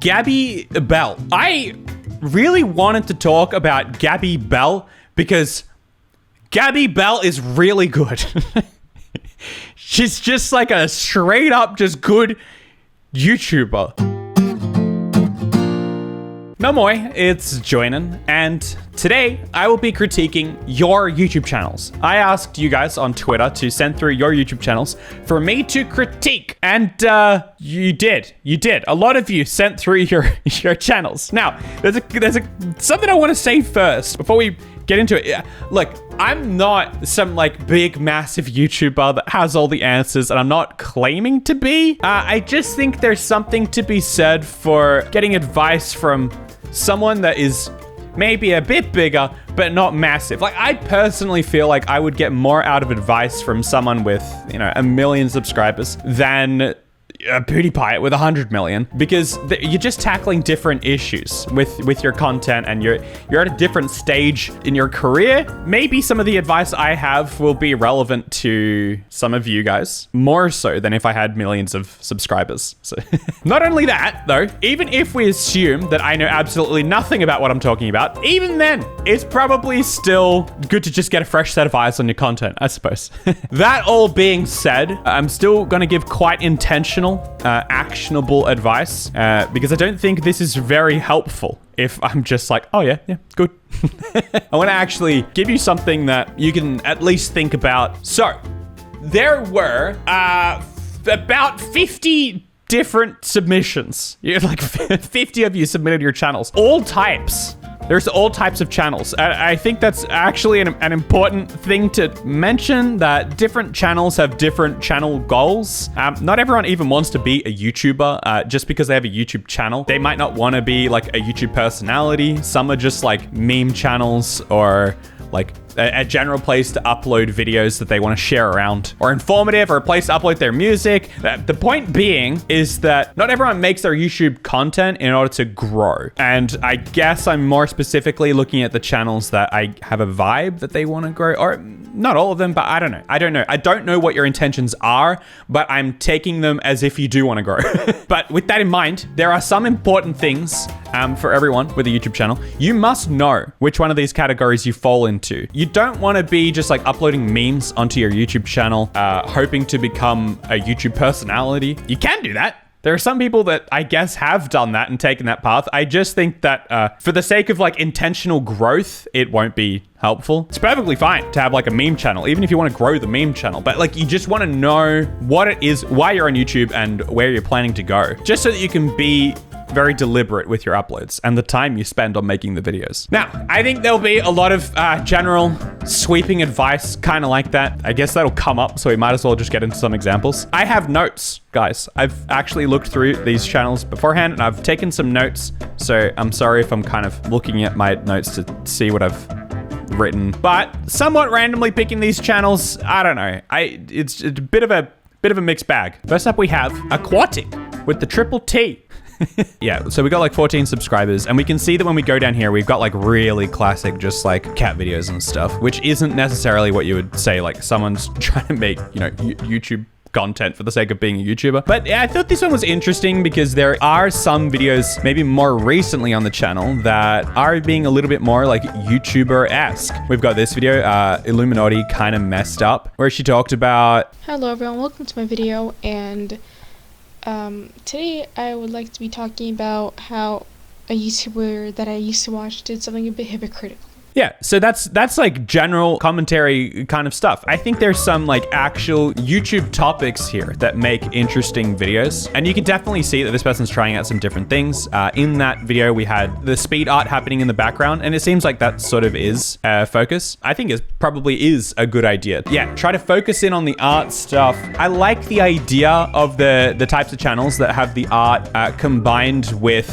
Gabby Bell. I really wanted to talk about Gabby Bell because Gabby Bell is really good. She's just like a straight up just good YouTuber. No moi, it's Joinen, and today I will be critiquing your YouTube channels. I asked you guys on Twitter to send through your YouTube channels for me to critique, and you did. A lot of you sent through your channels. Now, there's something I want to say first before we get into it. Look, I'm not some like big massive YouTuber that has all the answers, and I'm not claiming to be. I just think there's something to be said for getting advice from someone that is maybe a bit bigger, but not massive. Like, I personally feel like I would get more out of advice from someone with, 1 million subscribers than a PewDiePie with 100 million, because you're just tackling different issues with your content, and you're at a different stage in your career. Maybe some of the advice I have will be relevant to some of you guys, more so than if I had millions of subscribers. So not only that though, even if we assume that I know absolutely nothing about what I'm talking about, even then it's probably still good to just get a fresh set of eyes on your content, I suppose. That all being said, I'm still gonna give quite intentional actionable advice, because I don't think this is very helpful if I'm just like, oh yeah, good. I want to actually give you something that you can at least think about. So, there were about 50 different submissions. Like 50 of you submitted your channels, all types. There's all types of channels. I think that's actually an important thing to mention, that different channels have different channel goals. Not everyone even wants to be a YouTuber just because they have a YouTube channel. They might not want to be like a YouTube personality. Some are just like meme channels, or like a general place to upload videos that they want to share around, or informative, or a place to upload their music. The point being is that not everyone makes their YouTube content in order to grow. And I guess I'm more specifically looking at the channels that I have a vibe that they want to grow, or not all of them, but I don't know. I don't know what your intentions are, but I'm taking them as if you do want to grow. But with that in mind, there are some important things for everyone with a YouTube channel. You must know which one of these categories you fall into. You don't want to be just like uploading memes onto your YouTube channel, hoping to become a YouTube personality. You can do that. There are some people that I guess have done that and taken that path. I just think that for the sake of like intentional growth, it won't be helpful. It's perfectly fine to have like a meme channel, even if you want to grow the meme channel, but like you just want to know what it is, why you're on YouTube, and where you're planning to go, just so that you can be very deliberate with your uploads and the time you spend on making the videos. Now, I think there'll be a lot of general sweeping advice kind of like that. I guess that'll come up, so we might as well just get into some examples. I have notes, guys. I've actually looked through these channels beforehand, and I've taken some notes, so I'm sorry if I'm kind of looking at my notes to see what I've written, but somewhat randomly picking these channels. I don't know. It's a bit of a mixed bag. First up, we have Aquatic with the triple T. Yeah, so we got like 14 subscribers, and we can see that when we go down here, we've got like really classic, just like cat videos and stuff, which isn't necessarily what you would say like someone's trying to make, YouTube content for the sake of being a YouTuber. But yeah, I thought this one was interesting because there are some videos, maybe more recently on the channel, that are being a little bit more like YouTuber-esque. We've got this video, Illuminati Kinda Messed Up, where she talked about... Hello everyone, welcome to my video, and today I would like to be talking about how a YouTuber that I used to watch did something a bit hypocritical. Yeah, so that's like general commentary kind of stuff. I think there's some like actual YouTube topics here that make interesting videos, and you can definitely see that this person's trying out some different things. In that video, we had the speed art happening in the background, and it seems like that sort of is focus. I think it probably is a good idea. Yeah, try to focus in on the art stuff. I like the idea of the types of channels that have the art combined with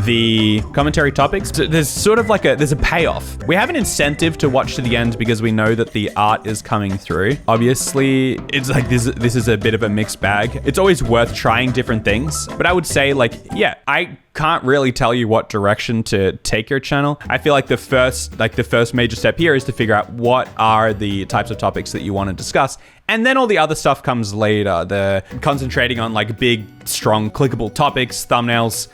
the commentary topics. So there's sort of like there's a payoff. We have an incentive to watch to the end because we know that the art is coming through. Obviously, it's like this is a bit of a mixed bag. It's always worth trying different things, but I would say like, yeah, I can't really tell you what direction to take your channel. I feel like the first major step here is to figure out what are the types of topics that you want to discuss. And then all the other stuff comes later. The concentrating on like big, strong, clickable topics, thumbnails,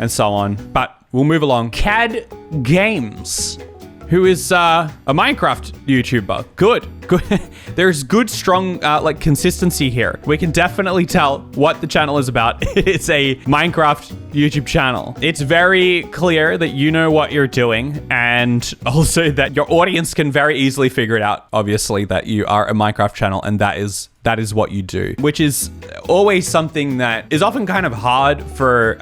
and so on. But we'll move along. CAD Games, who is a Minecraft YouTuber. Good. There's good, strong, consistency here. We can definitely tell what the channel is about. It's a Minecraft YouTube channel. It's very clear that you know what you're doing, and also that your audience can very easily figure it out, obviously, that you are a Minecraft channel, and that is what you do, which is always something that is often kind of hard for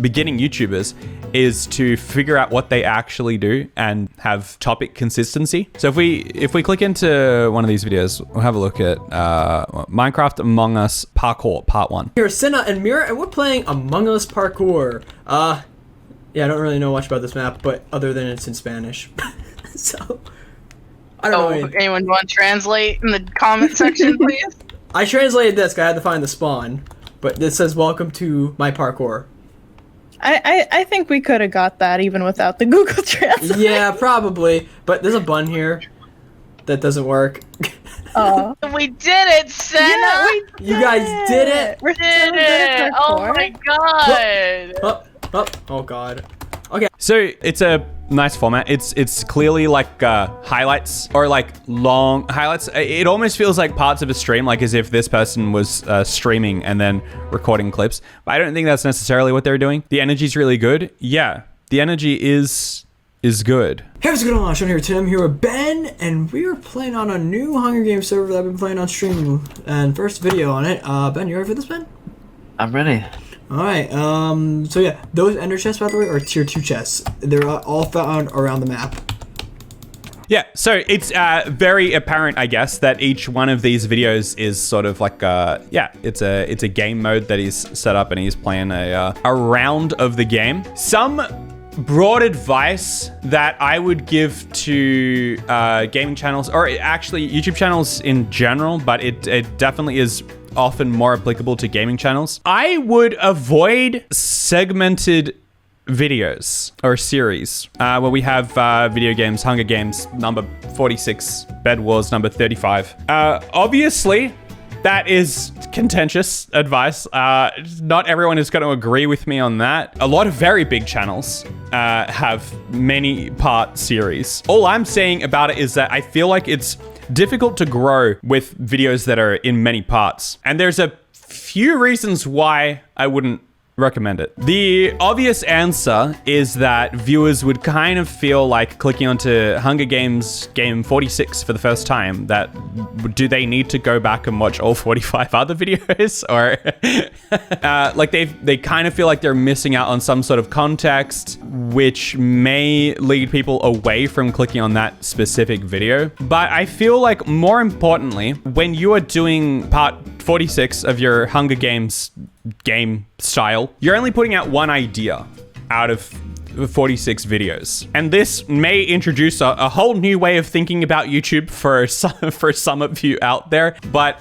beginning YouTubers, is to figure out what they actually do and have topic consistency. So if we click into one of these videos, we'll have a look at Minecraft Among Us Parkour Part 1. Here, Senna and Mira, and we're playing Among Us Parkour. Yeah, I don't really know much about this map, but other than it's in Spanish. So, I don't know. Anyone want to translate in the comment section, please? I translated this, 'cause I had to find the spawn, but this says, welcome to my parkour. I think we could have got that even without the Google Translate. Yeah, probably. But there's a bun here that doesn't work. Oh. We did it, Senna! Yeah, we did You guys did it! We're did so good at it! Oh parkour. my god! Oh god. Okay. So it's a nice format. It's clearly like highlights, or like long highlights. It almost feels like parts of a stream, like as if this person was streaming and then recording clips. But I don't think that's necessarily what they're doing. The energy's really good. Yeah, the energy is good. Hey, what's going on? Sean here, Tim here with Ben, and we are playing on a new Hunger Games server that I've been playing on stream. And first video on it. Ben, you ready for this, Ben? I'm ready. Alright, so yeah, those ender chests, by the way, are tier 2 chests. They're all found around the map. Yeah, so it's very apparent, I guess, that each one of these videos is sort of like it's a game mode that he's set up, and he's playing a round of the game. Some broad advice that I would give to gaming channels, or actually YouTube channels in general, but it definitely is often more applicable to gaming channels. I would avoid segmented videos or series where we have video games, Hunger Games number 46, Bed Wars number 35. Obviously, that is contentious advice. Not everyone is going to agree with me on that. A lot of very big channels have many part series. All I'm saying about it is that I feel like it's difficult to grow with videos that are in many parts. And there's a few reasons why I wouldn't recommend it. The obvious answer is that viewers would kind of feel like clicking onto Hunger Games game 46 for the first time. That do they need to go back and watch all 45 other videos, or like they kind of feel like they're missing out on some sort of context, which may lead people away from clicking on that specific video. But I feel like more importantly, when you are doing part 46 of your Hunger Games game style, you're only putting out one idea out of 46 videos. And this may introduce a whole new way of thinking about YouTube for some of you out there. But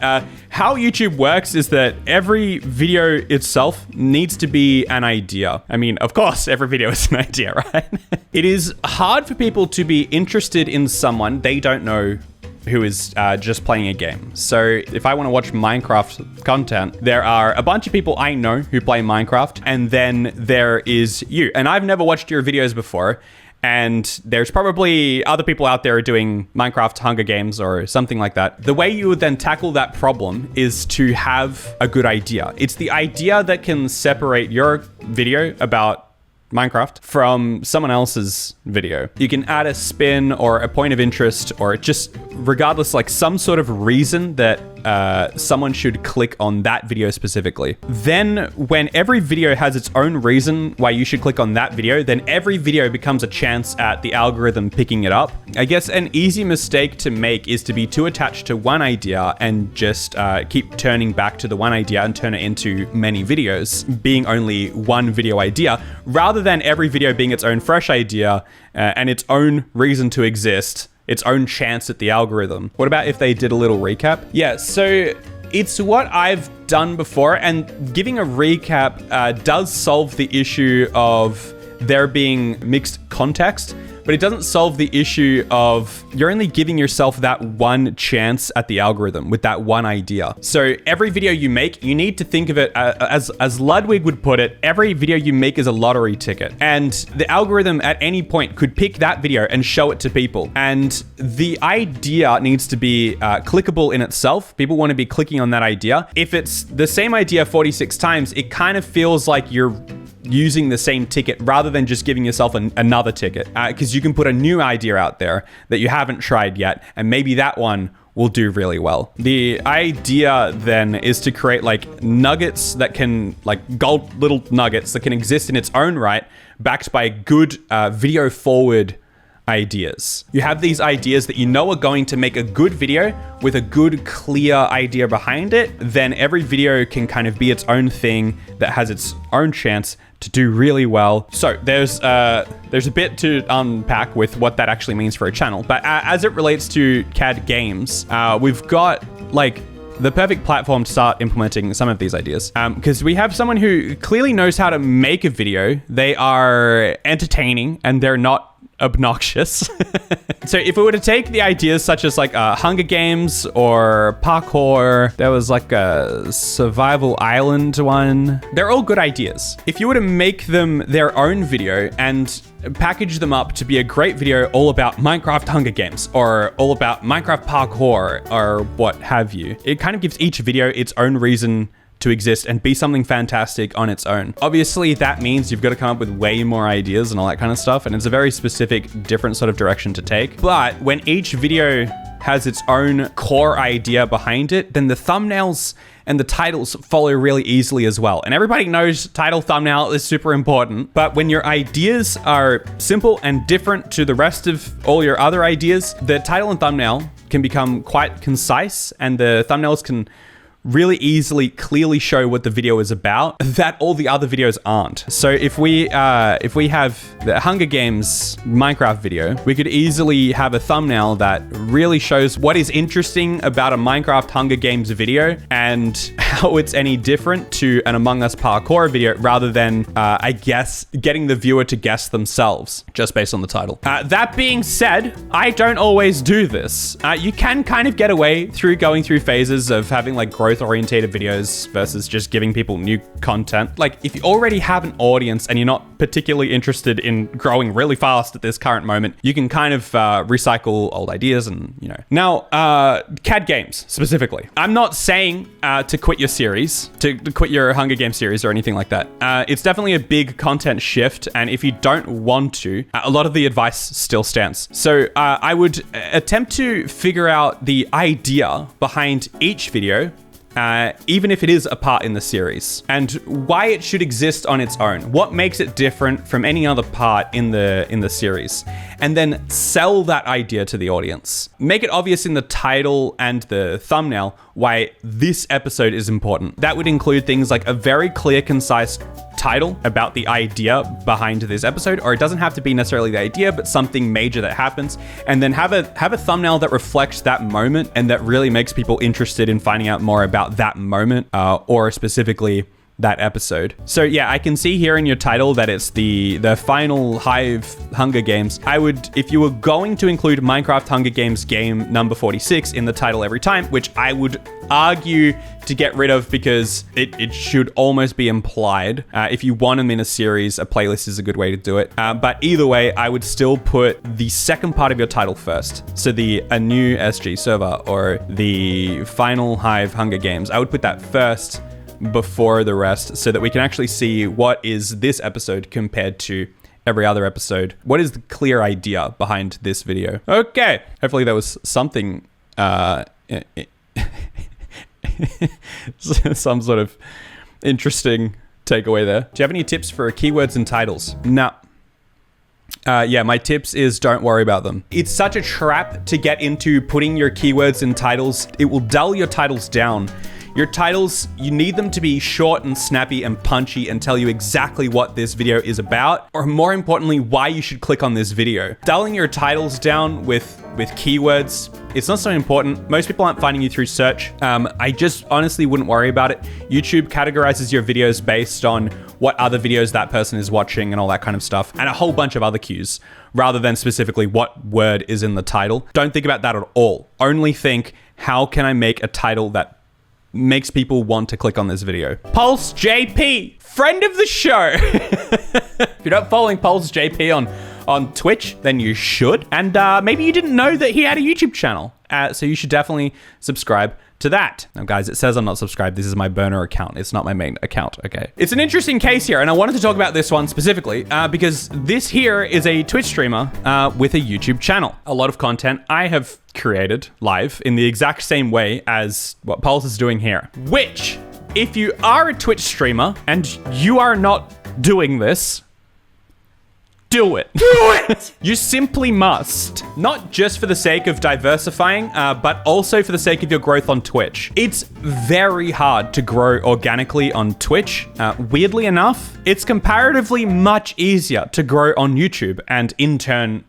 how YouTube works is that every video itself needs to be an idea. I mean, of course, every video is an idea, right? It is hard for people to be interested in someone they don't know who is just playing a game. So if I want to watch Minecraft content, there are a bunch of people I know who play Minecraft, and then there is you. And I've never watched your videos before, and there's probably other people out there doing Minecraft Hunger Games or something like that. The way you would then tackle that problem is to have a good idea. It's the idea that can separate your video about Minecraft from someone else's video. You can add a spin or a point of interest, or just regardless, like some sort of reason that someone should click on that video specifically. Then when every video has its own reason why you should click on that video, then every video becomes a chance at the algorithm picking it up. I guess an easy mistake to make is to be too attached to one idea and just keep turning back to the one idea and turn it into many videos, being only one video idea, rather than every video being its own fresh idea and its own reason to exist, its own chance at the algorithm. What about if they did a little recap? Yeah, so it's what I've done before, and giving a recap does solve the issue of there being mixed context, but it doesn't solve the issue of you're only giving yourself that one chance at the algorithm with that one idea. So every video you make, you need to think of it as Ludwig would put it, every video you make is a lottery ticket. And the algorithm at any point could pick that video and show it to people. And the idea needs to be clickable in itself. People want to be clicking on that idea. If it's the same idea 46 times, it kind of feels like you're using the same ticket rather than just giving yourself another ticket, because you can put a new idea out there that you haven't tried yet, and maybe that one will do really well. The idea then is to create like nuggets that can, like gold little nuggets that can exist in its own right, backed by good video forward ideas. You have these ideas that you know are going to make a good video with a good, clear idea behind it, then every video can kind of be its own thing that has its own chance to do really well. So there's a bit to unpack with what that actually means for a channel. But as it relates to CAD games, we've got like the perfect platform to start implementing some of these ideas. Because we have someone who clearly knows how to make a video. They are entertaining and they're not obnoxious. So if we were to take the ideas such as like Hunger Games or Parkour, there was like a Survival Island one. They're all good ideas. If you were to make them their own video and package them up to be a great video all about Minecraft Hunger Games or all about Minecraft Parkour or what have you, it kind of gives each video its own reason to exist and be something fantastic on its own. Obviously, that means you've got to come up with way more ideas and all that kind of stuff, and it's a very specific, different sort of direction to take. But when each video has its own core idea behind it, then the thumbnails and the titles follow really easily as well. And everybody knows title, thumbnail is super important, but when your ideas are simple and different to the rest of all your other ideas, the title and thumbnail can become quite concise, and the thumbnails can really easily, clearly show what the video is about that all the other videos aren't. So if we have the Hunger Games Minecraft video, we could easily have a thumbnail that really shows what is interesting about a Minecraft Hunger Games video and how it's any different to an Among Us parkour video, rather than, I guess, getting the viewer to guess themselves just based on the title. That being said, I don't always do this. You can kind of get away through going through phases of having like growth-orientated videos versus just giving people new content. Like if you already have an audience and you're not particularly interested in growing really fast at this current moment, you can kind of recycle old ideas and, you know. Now, CAD games specifically. I'm not saying to quit your series, to quit your Hunger Games series or anything like that. It's definitely a big content shift, and if you don't want to, a lot of the advice still stands. So I would attempt to figure out the idea behind each video, even if it is a part in the series, and why it should exist on its own. What makes it different from any other part in the series? And then sell that idea to the audience. Make it obvious in the title and the thumbnail why this episode is important. That would include things like a very clear, concise title about the idea behind this episode, or it doesn't have to be necessarily the idea, but something major that happens, and then have a thumbnail that reflects that moment and that really makes people interested in finding out more about that moment, or specifically that episode. So yeah, I can see here in your title that it's the final HIVE Hunger Games. I would, if you were going to include Minecraft Hunger Games game number 46 in the title every time, which I would argue to get rid of because it should almost be implied. If you want them in a series, a playlist is a good way to do it. But either way, I would still put the second part of your title first. So a new SG server or the final HIVE Hunger Games, I would put that first before the rest, so that we can actually see what is this episode compared to every other episode. What is the clear idea behind this video? Okay, hopefully there was something some sort of interesting takeaway there. Do you have any tips for keywords and titles? No. Yeah, my tips is don't worry about them. It's such a trap to get into putting your keywords in titles. It will dull your titles down. Your titles, you need them to be short and snappy and punchy and tell you exactly what this video is about, or more importantly, why you should click on this video. Dialing your titles down with keywords, it's not so important. Most people aren't finding you through search. I just honestly wouldn't worry about it. YouTube categorizes your videos based on what other videos that person is watching and all that kind of stuff, and a whole bunch of other cues, rather than specifically what word is in the title. Don't think about that at all. Only think, how can I make a title that makes people want to click on this video? Pulse JP, friend of the show. If you're not following Pulse JP on Twitch, then you should. And maybe you didn't know that he had a YouTube channel. So you should definitely subscribe to that. Now guys, it says I'm not subscribed. This is my burner account. It's not my main account, okay? It's an interesting case here, and I wanted to talk about this one specifically because this here is a Twitch streamer with a YouTube channel. A lot of content I have created live in the exact same way as what Pulse is doing here. Which, if you are a Twitch streamer and you are not doing this, do it. Do it! You simply must. Not just for the sake of diversifying, but also for the sake of your growth on Twitch. It's very hard to grow organically on Twitch. Weirdly enough, it's comparatively much easier to grow on YouTube and in turn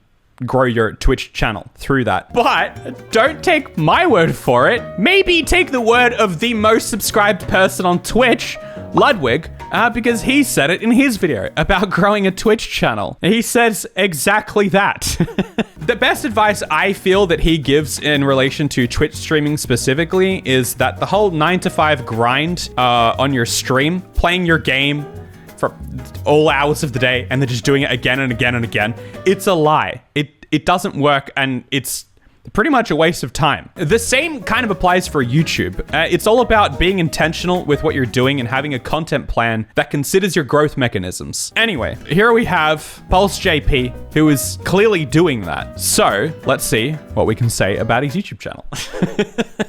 grow your Twitch channel through that. But don't take my word for it. Maybe take the word of the most subscribed person on Twitch, Ludwig, because he said it in his video about growing a Twitch channel. He says exactly that. The best advice I feel that he gives in relation to Twitch streaming specifically is that the whole 9 to 5 grind on your stream, playing your game for all hours of the day and then just doing it again and again and again, it's a lie. It doesn't work, and it's pretty much a waste of time. The same kind of applies for YouTube. It's all about being intentional with what you're doing and having a content plan that considers your growth mechanisms. Anyway, here we have Pulse JP, who is clearly doing that. So let's see what we can say about his YouTube channel.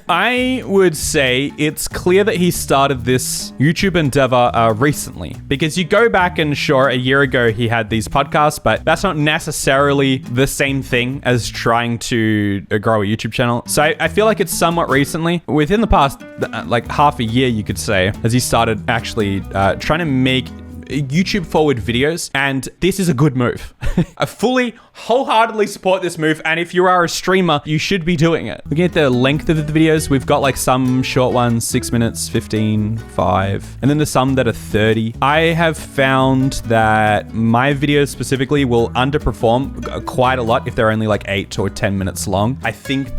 I would say it's clear that he started this YouTube endeavor recently, because you go back and sure, a year ago he had these podcasts, but that's not necessarily the same thing as trying to grow a YouTube channel. So I feel like it's somewhat recently, within the past like half a year, you could say, as he started actually trying to make YouTube forward videos, and this is a good move. I fully, wholeheartedly support this move, and if you are a streamer, you should be doing it. Looking at the length of the videos, we've got like some short ones, 6 minutes, 15, 5, and then there's some that are 30. I have found that my videos specifically will underperform quite a lot if they're only like 8 or 10 minutes long. I think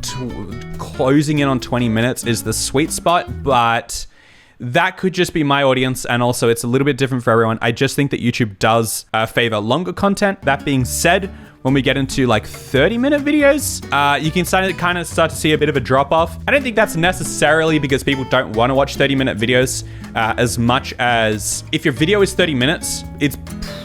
closing in on 20 minutes is the sweet spot, but that could just be my audience, and also it's a little bit different for everyone. I just think that YouTube does favor longer content. That being said, when we get into like 30-minute videos, you can kind of start to see a bit of a drop-off. I don't think that's necessarily because people don't want to watch 30-minute videos as much as if your video is 30 minutes, it's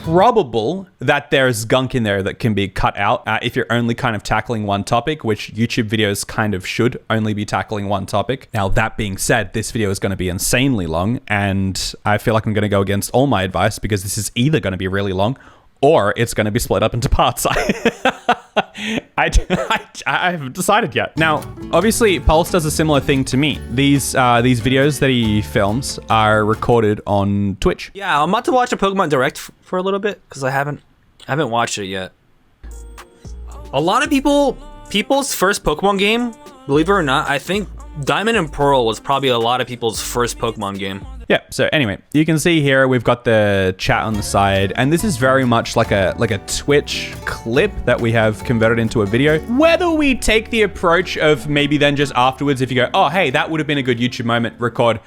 probable that there's gunk in there that can be cut out if you're only kind of tackling one topic, which YouTube videos kind of should only be tackling one topic. Now, that being said, this video is going to be insanely long, and I feel like I'm going to go against all my advice because this is either going to be really long or it's going to be split up into parts. I haven't decided yet. Now, obviously, Pulse does a similar thing to me. These videos that he films are recorded on Twitch. Yeah, I'm about to watch a Pokemon Direct for a little bit because I haven't watched it yet. A lot of people's first Pokemon game, believe it or not, I think Diamond and Pearl was probably a lot of people's first Pokemon game. Yeah, so anyway, you can see here we've got the chat on the side, and this is very much like a Twitch clip that we have converted into a video. Whether we take the approach of maybe then just afterwards, if you go, oh, hey, that would have been a good YouTube moment, record,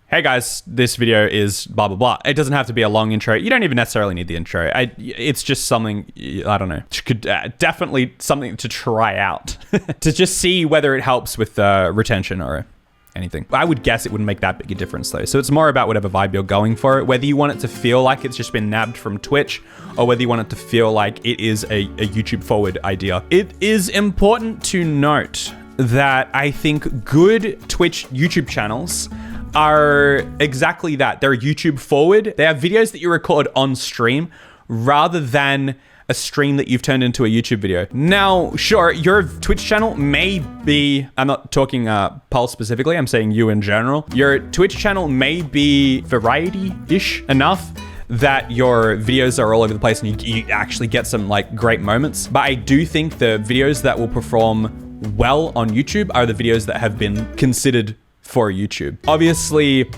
hey guys, this video is blah, blah, blah. It doesn't have to be a long intro. You don't even necessarily need the intro. It's just something, I don't know, could definitely something to try out to just see whether it helps with retention or anything. I would guess it wouldn't make that big a difference though. So it's more about whatever vibe you're going for it, whether you want it to feel like it's just been nabbed from Twitch or whether you want it to feel like it is a YouTube forward idea. It is important to note that I think good Twitch YouTube channels are exactly that. They're YouTube forward. They have videos that you record on stream rather than a stream that you've turned into a YouTube video. Now, sure, your Twitch channel may be, I'm not talking Pulse specifically, I'm saying you in general. Your Twitch channel may be variety-ish enough that your videos are all over the place and you actually get some like great moments. But I do think the videos that will perform well on YouTube are the videos that have been considered for YouTube. Obviously,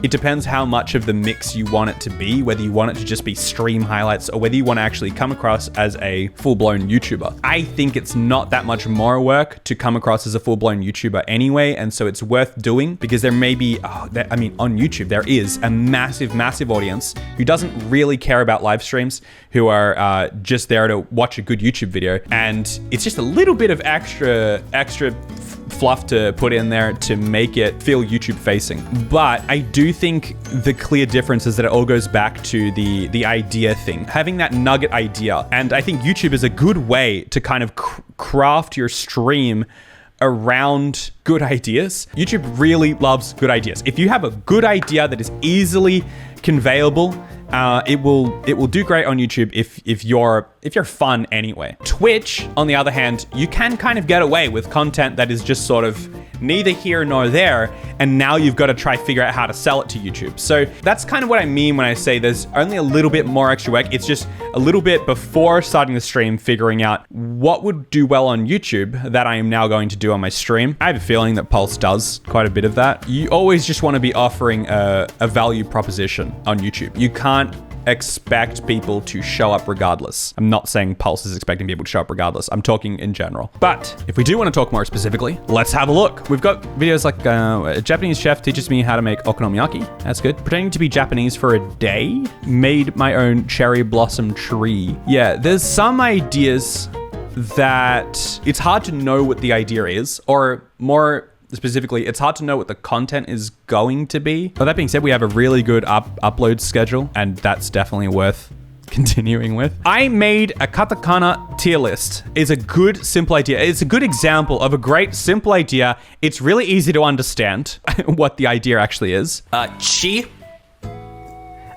it depends how much of the mix you want it to be, whether you want it to just be stream highlights or whether you want to actually come across as a full-blown YouTuber. I think it's not that much more work to come across as a full-blown YouTuber anyway, and so it's worth doing because there may be, on YouTube, there is a massive, massive audience who doesn't really care about live streams, who are just there to watch a good YouTube video, and it's just a little bit of extra fluff to put in there to make it feel YouTube facing. But I do think the clear difference is that it all goes back to the idea thing, having that nugget idea. And I think YouTube is a good way to kind of craft your stream around good ideas. YouTube really loves good ideas. If you have a good idea that is easily conveyable, it will do great on YouTube if you're fun anyway. Twitch, on the other hand, you can kind of get away with content that is just sort of neither here nor there, and now you've got to try figure out how to sell it to YouTube. So that's kind of what I mean when I say there's only a little bit more extra work. It's just a little bit before starting the stream, figuring out what would do well on YouTube that I am now going to do on my stream. I have a feeling that Pulse does quite a bit of that. You always just want to be offering a value proposition on YouTube. You can't expect people to show up regardless. I'm not saying Pulse is expecting people to show up regardless. I'm talking in general. But if we do want to talk more specifically, let's have a look. We've got videos like a Japanese chef teaches me how to make okonomiyaki. That's good. Pretending to be Japanese for a day. Made my own cherry blossom tree. Yeah, there's some ideas that it's hard to know what the idea is, or more specifically, it's hard to know what the content is going to be. But that being said, we have a really good upload schedule, and that's definitely worth continuing with. I made a katakana tier list. It's a good, simple idea. It's a good example of a great, simple idea. It's really easy to understand what the idea actually is. Chi.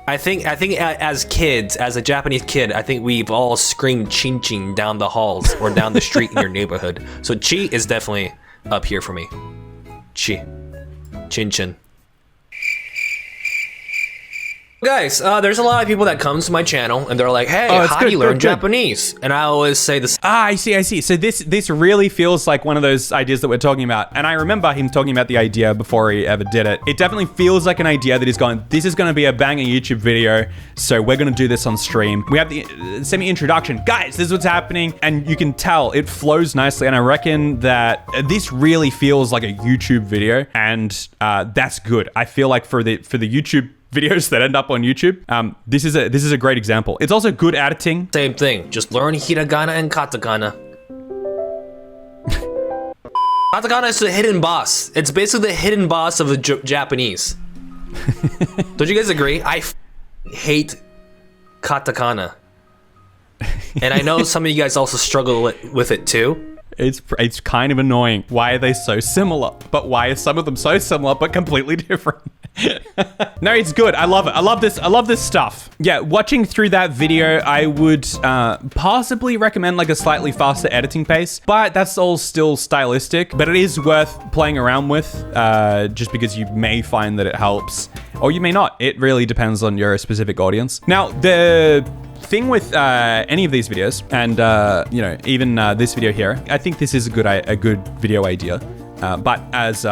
I think as kids, as a Japanese kid, I think we've all screamed chin chin down the halls or down the street in your neighborhood. So chi is definitely up here for me. Chi. Chin chin. Guys, there's a lot of people that come to my channel and they're like, hey, how do you learn Japanese? And I always say this. I see. So this really feels like one of those ideas that we're talking about. And I remember him talking about the idea before he ever did it. It definitely feels like an idea that he's going, this is going to be a banging YouTube video. So we're going to do this on stream. We have the semi-introduction. Guys, this is what's happening. And you can tell it flows nicely. And I reckon that this really feels like a YouTube video. And that's good. I feel like for the YouTube videos that end up on YouTube, this is a great example. It's also good editing. Same thing, just learn hiragana and katakana. Katakana is the hidden boss. It's basically the hidden boss of the Japanese. Don't you guys agree? I hate katakana. And I know some of you guys also struggle with it too. It's kind of annoying. Why are they so similar? But why are some of them so similar but completely different? No, it's good. I love it. I love this stuff. Yeah, watching through that video, I would possibly recommend like a slightly faster editing pace, but that's all still stylistic. But it is worth playing around with, just because you may find that it helps, or you may not. It really depends on your specific audience. Now, the thing with any of these videos, and even this video here, I think this is a good video idea. But as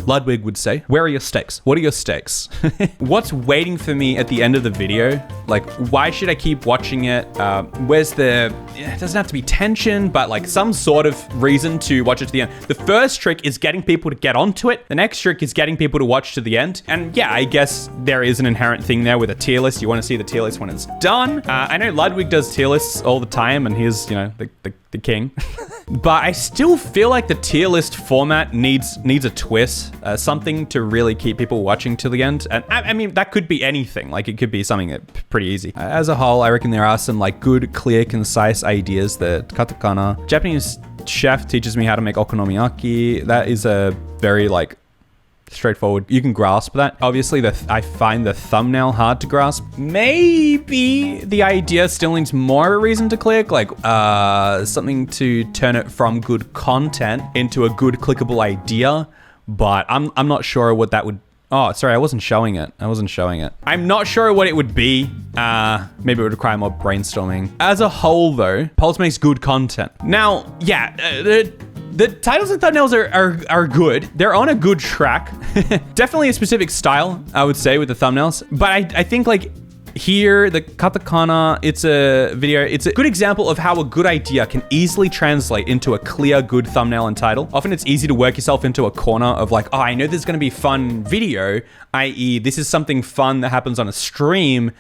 Ludwig would say, where are your stakes? What are your stakes? What's waiting for me at the end of the video? Like, why should I keep watching it? It doesn't have to be tension, but like some sort of reason to watch it to the end. The first trick is getting people to get onto it. The next trick is getting people to watch to the end. And yeah, I guess there is an inherent thing there with a tier list. You want to see the tier list when it's done. I know Ludwig does tier lists all the time, and he's, the king. But I still feel like the tier list format needs a twist, something to really keep people watching to the end. And I mean, that could be anything. Like, it could be something pretty easy. As a whole, I reckon there are some like good, clear, concise ideas that katakana. Japanese chef teaches me how to make okonomiyaki. That is a very like straightforward. You can grasp that. Obviously, I find the thumbnail hard to grasp. Maybe the idea still needs more reason to click, like something to turn it from good content into a good clickable idea. But I'm not sure what that would. Oh, sorry, I wasn't showing it. I'm not sure what it would be. Maybe it would require more brainstorming. As a whole, though, Pulse makes good content. Now, yeah, the titles and thumbnails are good. They're on a good track. Definitely a specific style, I would say, with the thumbnails. But I think, like, here, the katakana, it's a good example of how a good idea can easily translate into a clear, good thumbnail and title. Often it's easy to work yourself into a corner of like, oh, I know there's gonna be fun video, i.e. this is something fun that happens on a stream,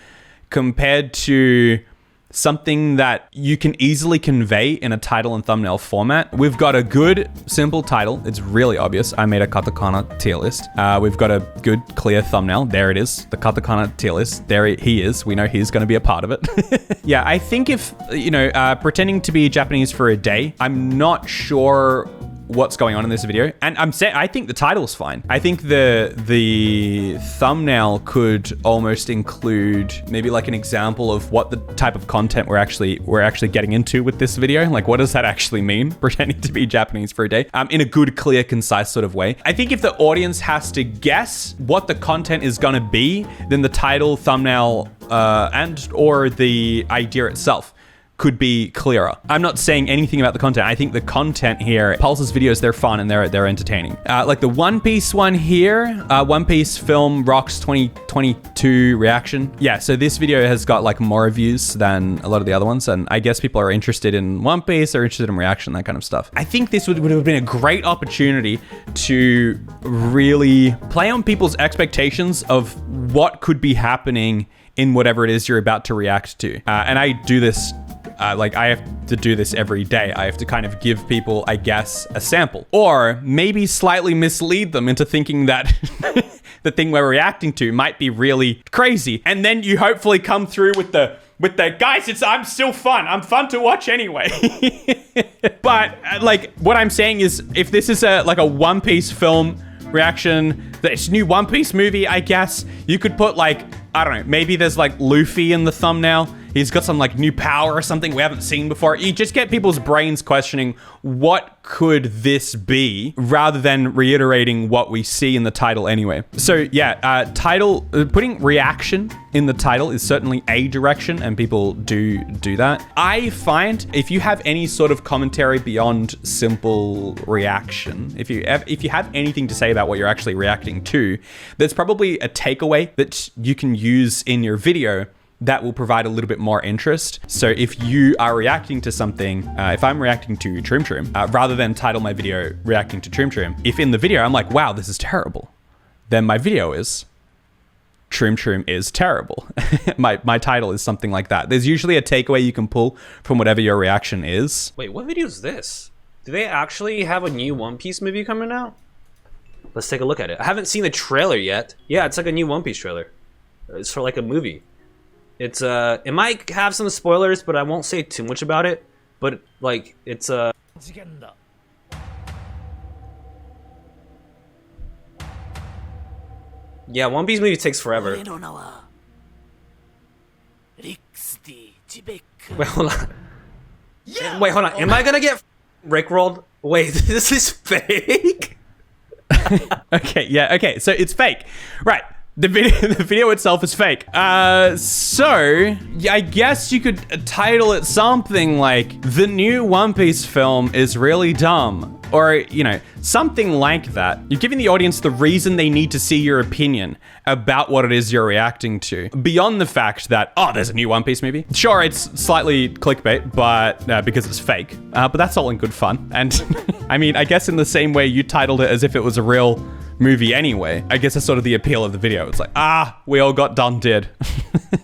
compared to something that you can easily convey in a title and thumbnail format. We've got a good, simple title. It's really obvious. I made a katakana tier list. We've got a good, clear thumbnail. There it is, the katakana tier list. There he is. We know he's going to be a part of it. Yeah, I think if, pretending to be Japanese for a day, I'm not sure what's going on in this video, and I think the title's fine. I think the thumbnail could almost include maybe like an example of what the type of content we're actually getting into with this video. Like, what does that actually mean? Pretending to be Japanese for a day, in a good, clear, concise sort of way. I think if the audience has to guess what the content is gonna be, then the title, thumbnail, and or the idea itself could be clearer. I'm not saying anything about the content. I think the content here, Pulse's videos, they're fun and they're entertaining. Like the One Piece one here, One Piece Film Rocks 2022 reaction. Yeah, so this video has got like more views than a lot of the other ones, and I guess people are interested in One Piece, or interested in reaction, that kind of stuff. I think this would have been a great opportunity to really play on people's expectations of what could be happening in whatever it is you're about to react to. And I do this I have to do this every day. I have to kind of give people, I guess, a sample, or maybe slightly mislead them into thinking that the thing we're reacting to might be really crazy. And then you hopefully come through with the guys, I'm still fun. I'm fun to watch anyway. But like what I'm saying is, if this is a One Piece film reaction, this new One Piece movie, I guess you could put like, I don't know, maybe there's like Luffy in the thumbnail. He's got some like new power or something we haven't seen before. You just get people's brains questioning, what could this be, rather than reiterating what we see in the title anyway. So yeah, putting reaction in the title is certainly a direction, and people do that. I find if you have any sort of commentary beyond simple reaction, if you have anything to say about what you're actually reacting to, there's probably a takeaway that you can use in your video that will provide a little bit more interest. So if you are reacting to something, if I'm reacting to Trim Trim, rather than title my video reacting to Trim Trim, if in the video I'm like, wow, this is terrible, then my video is Trim Trim is terrible. my title is something like that. There's usually a takeaway you can pull from whatever your reaction is. Wait, what video is this? Do they actually have a new One Piece movie coming out? Let's take a look at it. I haven't seen the trailer yet. Yeah, it's like a new One Piece trailer. It's for like a movie. It's it might have some spoilers, but I won't say too much about it. But like, it's yeah, One Piece movie takes forever. Wait, hold on. Wait, hold on. Am I gonna get rickrolled? Wait, this is fake? Okay, yeah, okay, so it's fake. Right. The video itself is fake. So I guess you could title it something like, the new One Piece film is really dumb, or, something like that. You're giving the audience the reason they need to see your opinion about what it is you're reacting to, beyond the fact that, oh, there's a new One Piece movie. Sure, it's slightly clickbait, but because it's fake, but that's all in good fun. And I mean, I guess in the same way you titled it as if it was a real movie anyway, I guess that's sort of the appeal of the video. It's like, we all got done did.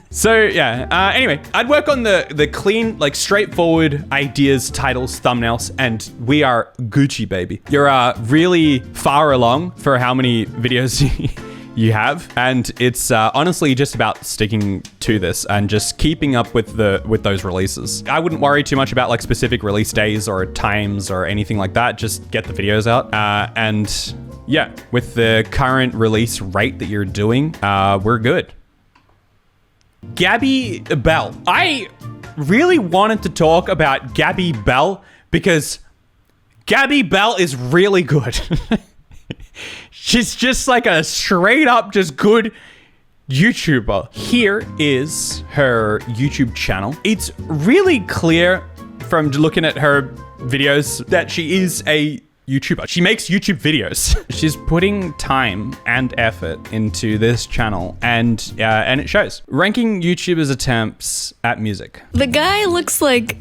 So yeah, anyway, I'd work on the clean, like straightforward ideas, titles, thumbnails, and we are Gucci, baby. You're really far along for how many videos you have, and it's honestly just about sticking to this and just keeping up with those releases. I wouldn't worry too much about like specific release days or times or anything like that. Just get the videos out, and yeah, with the current release rate that you're doing, we're good. Gabby Bell. I really wanted to talk about Gabby Bell because Gabby Bell is really good. She's just like a straight up just good YouTuber. Here is her YouTube channel. It's really clear from looking at her videos that she is a YouTuber. She makes YouTube videos. She's putting time and effort into this channel, and it shows. Ranking YouTubers' attempts at music. The guy looks like...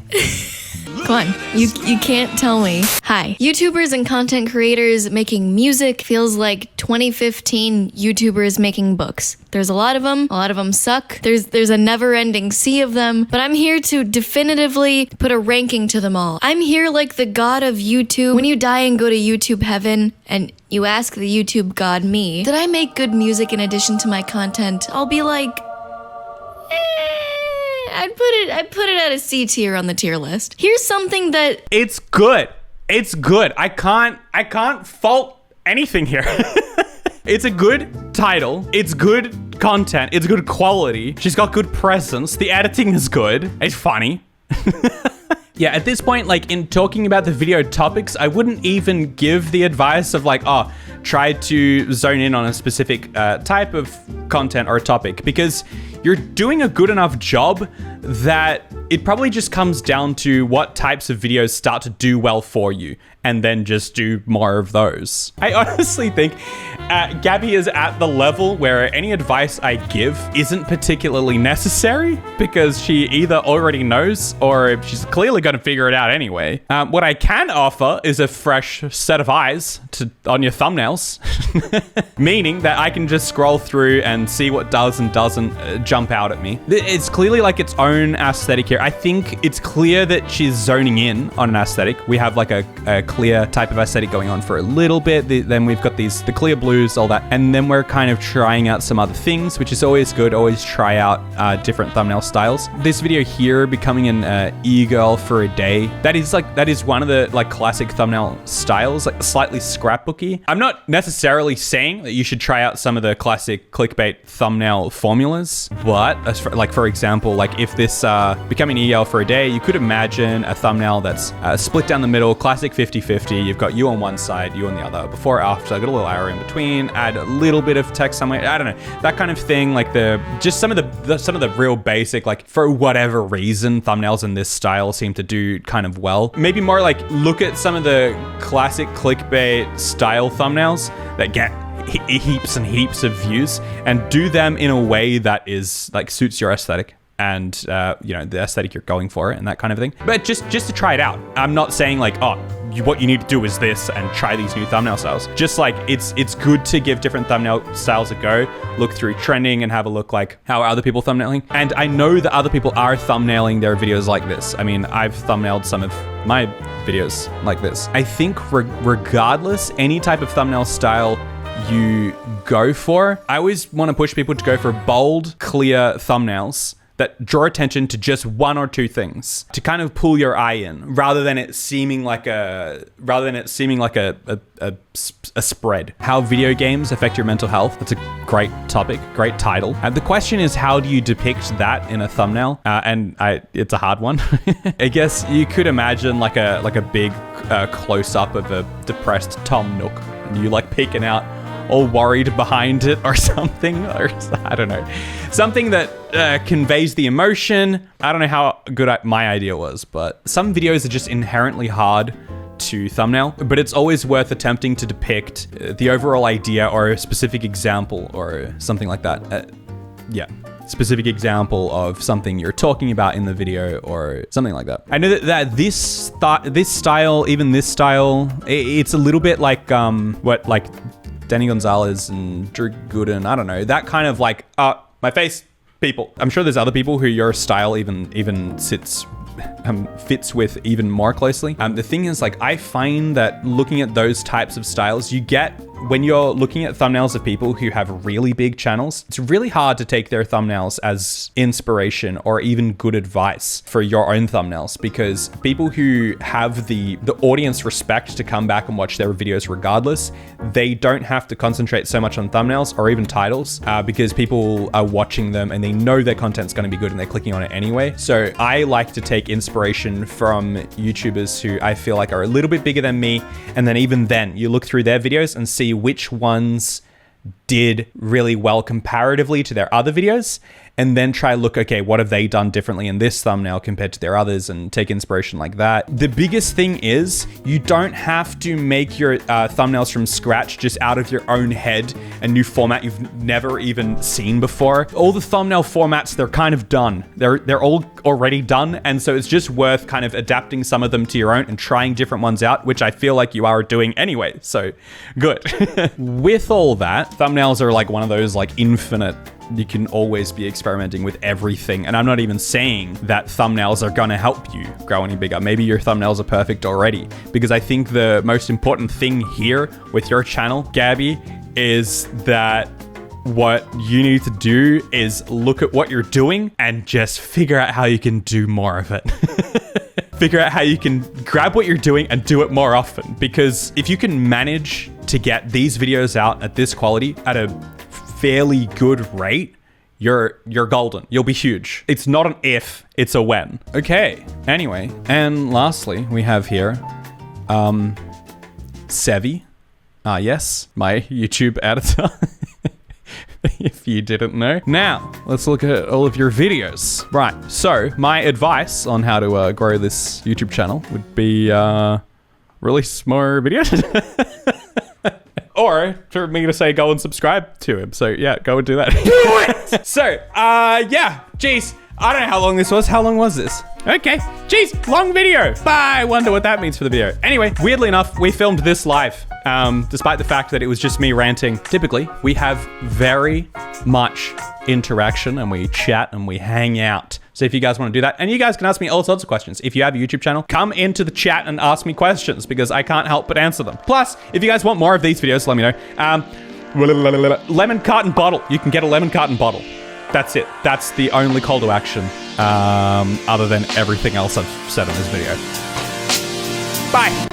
Come on, you can't tell me. Hi. YouTubers and content creators making music feels like 2015 YouTubers making books. There's a lot of them suck. There's a never-ending sea of them, but I'm here to definitively put a ranking to them all. I'm here like the god of YouTube. When you die and go to YouTube heaven, and you ask the YouTube god me, did I make good music in addition to my content? I'll be like, I'd put it at a C tier on the tier list. Here's something that... It's good. It's good. I can't fault anything here. It's a good title. It's good content. It's good quality. She's got good presence. The editing is good. It's funny. Yeah, at this point, like in talking about the video topics, I wouldn't even give the advice of like, oh, try to zone in on a specific type of content or topic, because you're doing a good enough job that it probably just comes down to what types of videos start to do well for you, and then just do more of those. I honestly think Gabby is at the level where any advice I give isn't particularly necessary, because she either already knows or she's clearly going to figure it out anyway. What I can offer is a fresh set of eyes on your thumbnails, meaning that I can just scroll through and see what does and doesn't jump out at me. It's clearly like its own aesthetic here. I think it's clear that she's zoning in on an aesthetic. We have like a clear type of aesthetic going on for a little bit. Then we've got the clear blues, all that. And then we're kind of trying out some other things, which is always good. Always try out different thumbnail styles. This video here, becoming an e-girl for a day, that is one of the like classic thumbnail styles, like slightly scrapbooky. I'm not necessarily saying that you should try out some of the classic clickbait thumbnail formulas, but like for example, like if this becoming an e-girl for a day, you could imagine a thumbnail that's split down the middle, classic 50-50. You've got you on one side, you on the other, before, after, got a little arrow in between, add a little bit of text somewhere, I don't know, that kind of thing. Like just some of the real basic, like for whatever reason, thumbnails in this style seem to do kind of well. Maybe more like look at some of the classic clickbait style thumbnails that get heaps and heaps of views, and do them in a way that is like suits your aesthetic and the aesthetic you're going for and that kind of thing. But just to try it out. I'm not saying like, oh, what you need to do is this and try these new thumbnail styles. Just like it's good to give different thumbnail styles a go, look through trending and have a look like how are other people thumbnailing. And I know that other people are thumbnailing their videos like this. I mean, I've thumbnailed some of my videos like this. I think regardless, any type of thumbnail style you go for, I always want to push people to go for bold, clear thumbnails that draw attention to just one or two things to kind of pull your eye in, rather than it seeming like a spread. How video games affect your mental health. That's a great topic, great title. And the question is, how do you depict that in a thumbnail? It's a hard one. I guess you could imagine like a big close up of a depressed Tom Nook, and you like peeking out all worried behind it or something, or I don't know, something that conveys the emotion. I don't know how good my idea was, but some videos are just inherently hard to thumbnail, but it's always worth attempting to depict the overall idea or a specific example or something like that. Specific example of something you're talking about in the video or something like that. I know that this style, it's a little bit like like Danny Gonzalez and Drew Gooden, I don't know, that kind of like, my face people. I'm sure there's other people who your style even fits with even more closely. The thing is, like, I find that looking at those types of styles, you get when you're looking at thumbnails of people who have really big channels, it's really hard to take their thumbnails as inspiration or even good advice for your own thumbnails, because people who have the audience respect to come back and watch their videos regardless, they don't have to concentrate so much on thumbnails or even titles because people are watching them and they know their content's going to be good and they're clicking on it anyway. So I like to take inspiration from YouTubers who I feel like are a little bit bigger than me, and then even then you look through their videos and see which ones did really well comparatively to their other videos, and then try look, okay, what have they done differently in this thumbnail compared to their others, and take inspiration like that. The biggest thing is you don't have to make your thumbnails from scratch just out of your own head, a new format you've never even seen before. All the thumbnail formats, they're kind of done. They're all already done, and so it's just worth kind of adapting some of them to your own and trying different ones out, which I feel like you are doing anyway, so good. With all that, thumbnails are like one of those like infinite, you can always be experimenting with everything. And I'm not even saying that thumbnails are gonna help you grow any bigger. Maybe your thumbnails are perfect already. Because I think the most important thing here with your channel, Gabby, is that what you need to do is look at what you're doing and just figure out how you can do more of it. Figure out how you can grab what you're doing and do it more often. Because if you can manage to get these videos out at this quality at a fairly good rate, you're golden. You'll be huge. It's not an if, it's a when. Okay, anyway, and lastly, we have here Sevi. Yes, my YouTube editor. If you didn't know. Now, let's look at all of your videos. Right, so my advice on how to grow this YouTube channel would be release more videos. Or for me to say, go and subscribe to him. So yeah, go and do that. Do it! So, yeah, geez, I don't know how long this was. How long was this? Okay, geez, long video. I wonder what that means for the video. Anyway, weirdly enough, we filmed this live, despite the fact that it was just me ranting. Typically, we have very much interaction and we chat and we hang out. So if you guys want to do that, and you guys can ask me all sorts of questions. If you have a YouTube channel, come into the chat and ask me questions because I can't help but answer them. Plus, if you guys want more of these videos, let me know. Lemon carton bottle. You can get a lemon carton bottle. That's it. That's the only call to action, other than everything else I've said in this video. Bye.